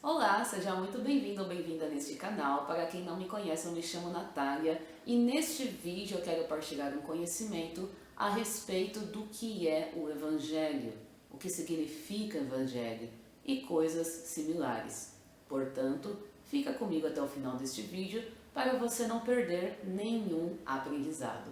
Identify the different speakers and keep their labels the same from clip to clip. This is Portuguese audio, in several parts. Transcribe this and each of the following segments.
Speaker 1: Olá, seja muito bem-vindo ou bem-vinda neste canal. Para quem não me conhece, eu me chamo Natália e neste vídeo eu quero partilhar um conhecimento a respeito do que é o Evangelho, o que significa Evangelho e coisas similares. Portanto, fica comigo até o final deste vídeo para você não perder nenhum aprendizado.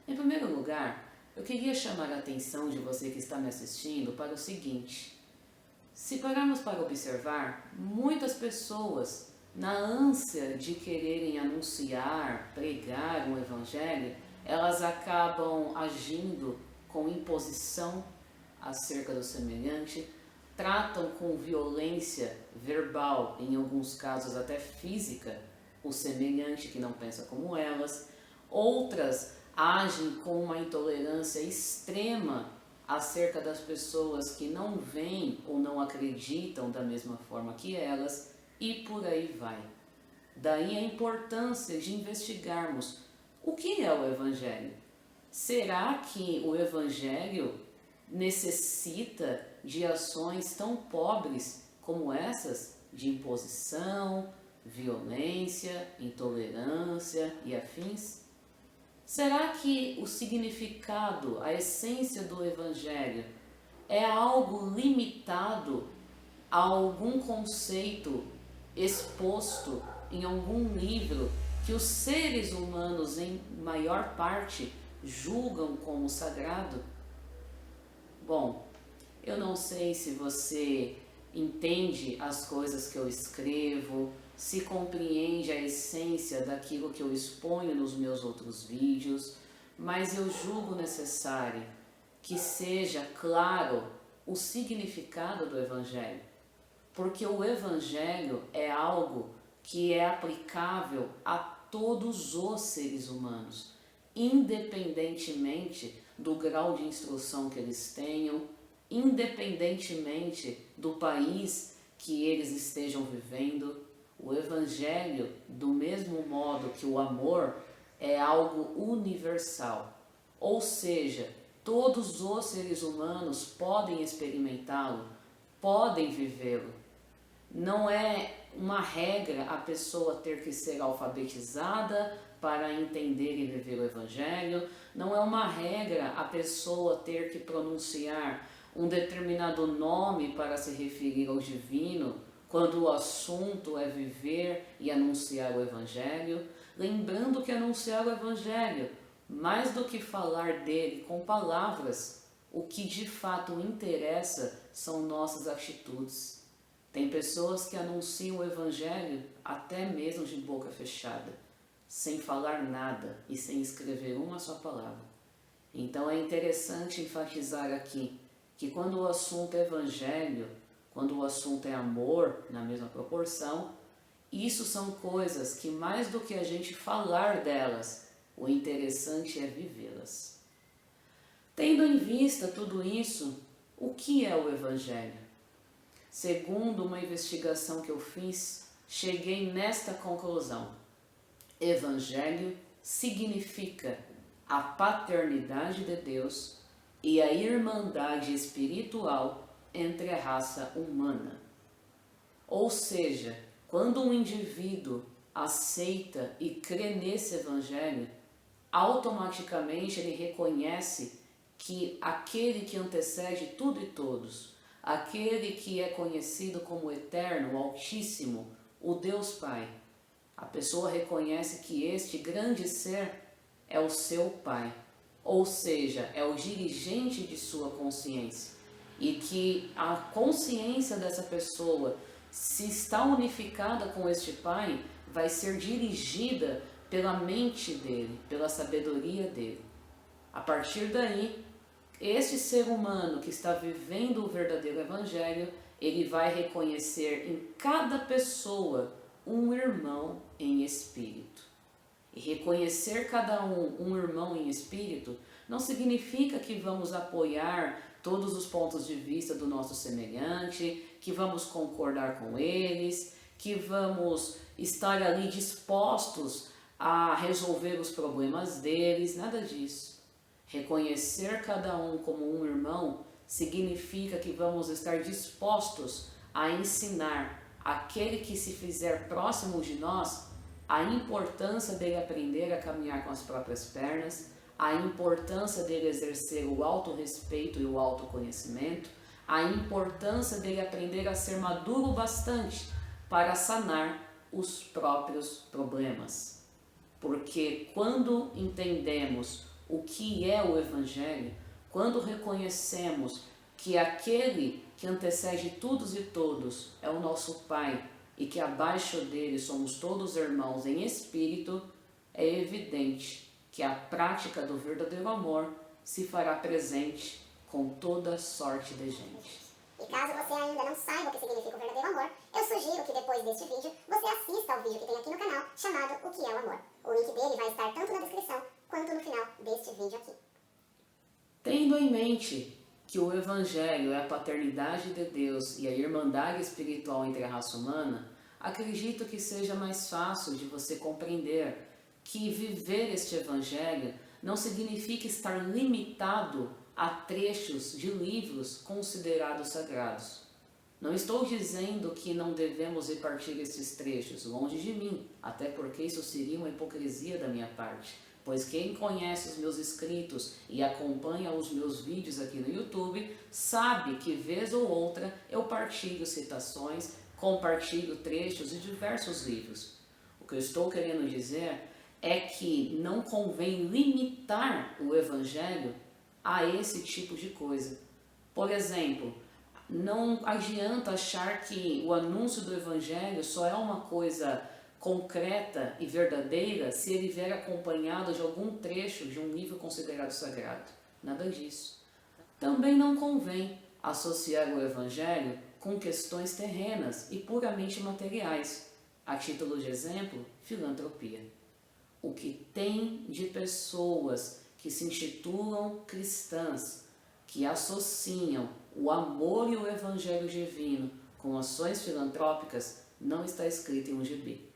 Speaker 1: Em primeiro lugar, eu queria chamar a atenção de você que está me assistindo para o seguinte: se pararmos para observar, muitas pessoas, na ânsia de quererem anunciar, pregar um evangelho, elas acabam agindo com imposição acerca do semelhante, tratam com violência verbal, em alguns casos até física, o semelhante que não pensa como elas. Outras agem com uma intolerância extrema acerca das pessoas que não veem ou não acreditam da mesma forma que elas, e por aí vai. Daí a importância de investigarmos o que é o Evangelho. Será que o Evangelho necessita de ações tão pobres como essas, de imposição, violência, intolerância e afins? Será que o significado, a essência do Evangelho é algo limitado a algum conceito exposto em algum livro que os seres humanos, em maior parte, julgam como sagrado? Bom, eu não sei se você entende as coisas que eu escrevo, se compreende a essência daquilo que eu exponho nos meus outros vídeos, mas eu julgo necessário que seja claro o significado do Evangelho, porque o Evangelho é algo que é aplicável a todos os seres humanos, independentemente do grau de instrução que eles tenham, independentemente do país que eles estejam vivendo. O Evangelho, do mesmo modo que o amor, é algo universal, ou seja, todos os seres humanos podem experimentá-lo, podem vivê-lo. Não é uma regra a pessoa ter que ser alfabetizada para entender e viver o Evangelho, não é uma regra a pessoa ter que pronunciar um determinado nome para se referir ao divino, quando o assunto é viver e anunciar o Evangelho. Lembrando que anunciar o Evangelho, mais do que falar dele com palavras, o que de fato interessa são nossas atitudes. Tem pessoas que anunciam o Evangelho até mesmo de boca fechada, sem falar nada e sem escrever uma só palavra. Então é interessante enfatizar aqui que quando o assunto é Evangelho, quando o assunto é amor, na mesma proporção, isso são coisas que mais do que a gente falar delas, o interessante é vivê-las. Tendo em vista tudo isso, o que é o Evangelho? Segundo uma investigação que eu fiz, cheguei nesta conclusão: Evangelho significa a paternidade de Deus e a irmandade espiritual entre a raça humana. Ou seja, quando um indivíduo aceita e crê nesse Evangelho, automaticamente ele reconhece que aquele que antecede tudo e todos, aquele que é conhecido como Eterno, o Altíssimo, o Deus Pai, a pessoa reconhece que este grande ser é o seu Pai, ou seja, é o dirigente de sua consciência, e que a consciência dessa pessoa, se está unificada com este Pai, vai ser dirigida pela mente dele, pela sabedoria dele. A partir daí, este ser humano que está vivendo o verdadeiro Evangelho, ele vai reconhecer em cada pessoa um irmão em espírito. E reconhecer cada um irmão em espírito não significa que vamos apoiar todos os pontos de vista do nosso semelhante, que vamos concordar com eles, que vamos estar ali dispostos a resolver os problemas deles, nada disso. Reconhecer cada um como um irmão significa que vamos estar dispostos a ensinar aquele que se fizer próximo de nós a importância dele aprender a caminhar com as próprias pernas, a importância dele exercer o autorrespeito e o autoconhecimento, a importância dele aprender a ser maduro bastante para sanar os próprios problemas. Porque quando entendemos o que é o Evangelho, quando reconhecemos que aquele que antecede todos e todos é o nosso Pai e que abaixo dele somos todos irmãos em espírito, é evidente que a prática do verdadeiro amor se fará presente com toda sorte de gente.
Speaker 2: E caso você ainda não saiba o que significa o verdadeiro amor, eu sugiro que depois deste vídeo você assista ao vídeo que tem aqui no canal chamado O que é o Amor. O link dele vai estar tanto na descrição quanto no final deste vídeo aqui.
Speaker 1: Tendo em mente que o Evangelho é a paternidade de Deus e a irmandade espiritual entre a raça humana, acredito que seja mais fácil de você compreender que viver este Evangelho não significa estar limitado a trechos de livros considerados sagrados. Não estou dizendo que não devemos repartir esses trechos, longe de mim, até porque isso seria uma hipocrisia da minha parte, pois quem conhece os meus escritos e acompanha os meus vídeos aqui no YouTube, sabe que vez ou outra eu partilho citações, compartilho trechos de diversos livros. O que eu estou querendo dizer é que não convém limitar o Evangelho a esse tipo de coisa. Por exemplo, não adianta achar que o anúncio do Evangelho só é uma coisa concreta e verdadeira se ele vier acompanhado de algum trecho de um livro considerado sagrado. Nada disso. Também não convém associar o Evangelho com questões terrenas e puramente materiais. A título de exemplo, filantropia. O que tem de pessoas que se intitulam cristãs, que associam o amor e o Evangelho divino com ações filantrópicas, não está escrito em um gibi.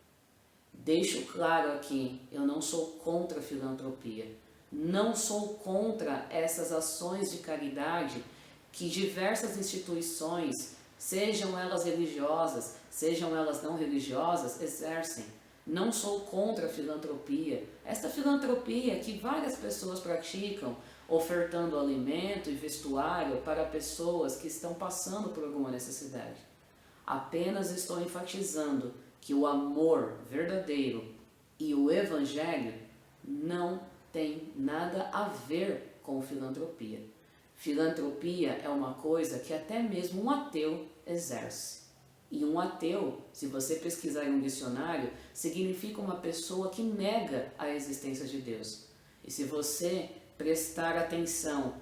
Speaker 1: Deixo claro aqui, eu não sou contra a filantropia, não sou contra essas ações de caridade que diversas instituições, sejam elas religiosas, sejam elas não religiosas, exercem. Não sou contra a filantropia. Esta filantropia que várias pessoas praticam, ofertando alimento e vestuário para pessoas que estão passando por alguma necessidade. Apenas estou enfatizando que o amor verdadeiro e o Evangelho não tem nada a ver com filantropia. Filantropia é uma coisa que até mesmo um ateu exerce. E um ateu, se você pesquisar em um dicionário, significa uma pessoa que nega a existência de Deus. E se você prestar atenção,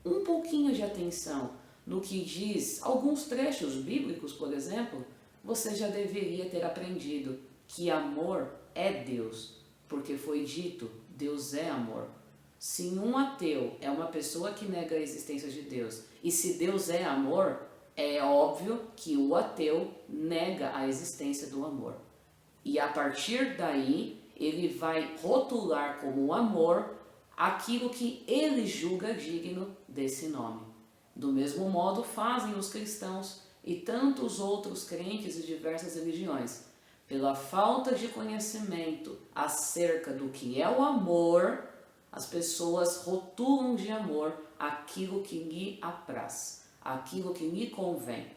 Speaker 1: um pouquinho de atenção, no que diz alguns trechos bíblicos, por exemplo, você já deveria ter aprendido que amor é Deus, porque foi dito, Deus é amor. Se um ateu é uma pessoa que nega a existência de Deus, e se Deus é amor, é óbvio que o ateu nega a existência do amor. E a partir daí, ele vai rotular como amor aquilo que ele julga digno desse nome. Do mesmo modo fazem os cristãos e tantos outros crentes de diversas religiões. Pela falta de conhecimento acerca do que é o amor, as pessoas rotulam de amor aquilo que lhe apraz, aquilo que lhe convém.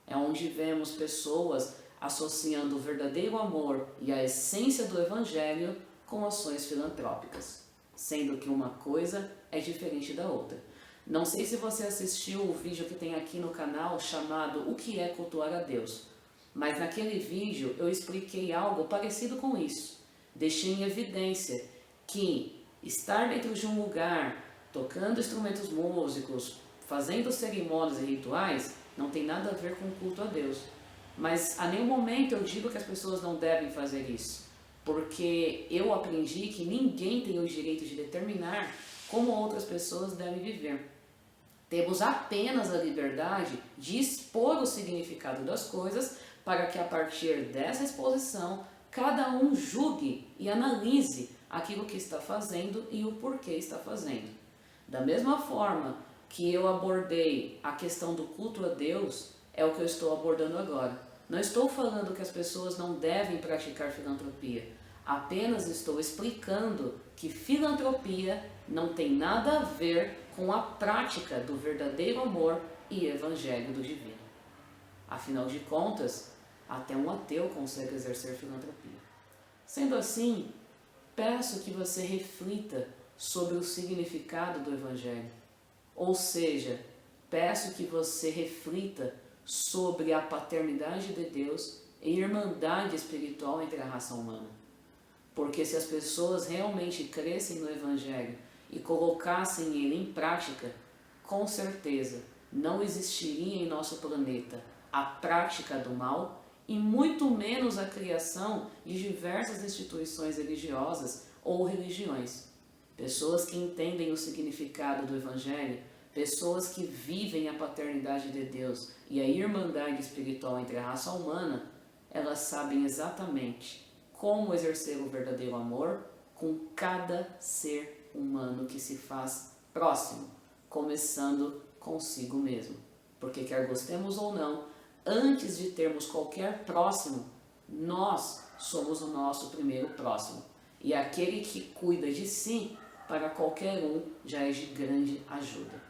Speaker 1: É onde vemos pessoas associando o verdadeiro amor e a essência do Evangelho com ações filantrópicas, sendo que uma coisa é diferente da outra. Não sei se você assistiu o vídeo que tem aqui no canal chamado O que é cultuar a Deus, mas naquele vídeo eu expliquei algo parecido com isso. Deixei em evidência que estar dentro de um lugar, tocando instrumentos músicos, fazendo cerimônias e rituais, não tem nada a ver com o culto a Deus. Mas a nenhum momento eu digo que as pessoas não devem fazer isso, porque eu aprendi que ninguém tem o direito de determinar como outras pessoas devem viver. Temos apenas a liberdade de expor o significado das coisas para que a partir dessa exposição cada um julgue e analise aquilo que está fazendo e o porquê está fazendo. Da mesma forma que eu abordei a questão do culto a Deus, é o que eu estou abordando agora. Não estou falando que as pessoas não devem praticar filantropia, apenas estou explicando que filantropia não tem nada a ver com a prática do verdadeiro amor e evangelho do divino. Afinal de contas, até um ateu consegue exercer filantropia. Sendo assim, peço que você reflita sobre o significado do evangelho. Ou seja, peço que você reflita sobre a paternidade de Deus e irmandade espiritual entre a raça humana. Porque se as pessoas realmente crescem no evangelho e colocassem ele em prática, com certeza não existiria em nosso planeta a prática do mal e muito menos a criação de diversas instituições religiosas ou religiões. Pessoas que entendem o significado do evangelho, pessoas que vivem a paternidade de Deus e a irmandade espiritual entre a raça humana, elas sabem exatamente como exercer o verdadeiro amor com cada ser humano que se faz próximo, começando consigo mesmo. Porque quer gostemos ou não, antes de termos qualquer próximo, nós somos o nosso primeiro próximo. E aquele que cuida de si, para qualquer um, já é de grande ajuda.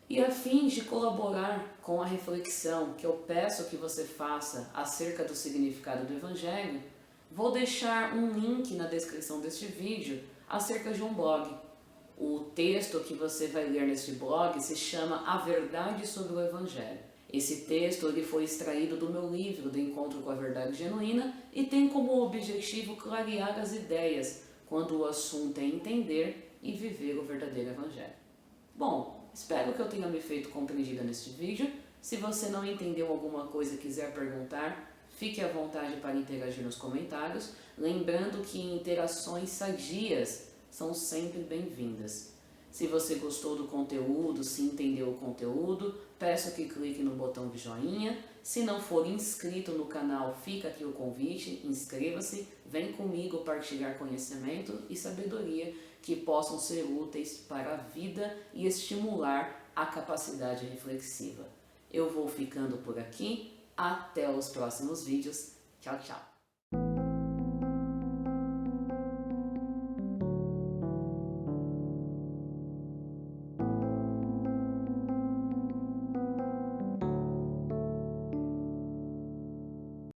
Speaker 1: E a fim de colaborar com a reflexão que eu peço que você faça acerca do significado do Evangelho, vou deixar um link na descrição deste vídeo acerca de um blog. O texto que você vai ler neste blog se chama A Verdade sobre o Evangelho. Esse texto ele foi extraído do meu livro Do Encontro com a Verdade Genuína e tem como objetivo clarear as ideias quando o assunto é entender e viver o verdadeiro Evangelho. Bom, espero que eu tenha me feito compreendida neste vídeo. Se você não entendeu alguma coisa e quiser perguntar, fique à vontade para interagir nos comentários, lembrando que interações sadias são sempre bem-vindas. Se você gostou do conteúdo, se entendeu o conteúdo, peço que clique no botão de joinha. Se não for inscrito no canal, fica aqui o convite, inscreva-se, vem comigo partilhar conhecimento e sabedoria que possam ser úteis para a vida e estimular a capacidade reflexiva. Eu vou ficando por aqui, até os próximos vídeos. Tchau, tchau!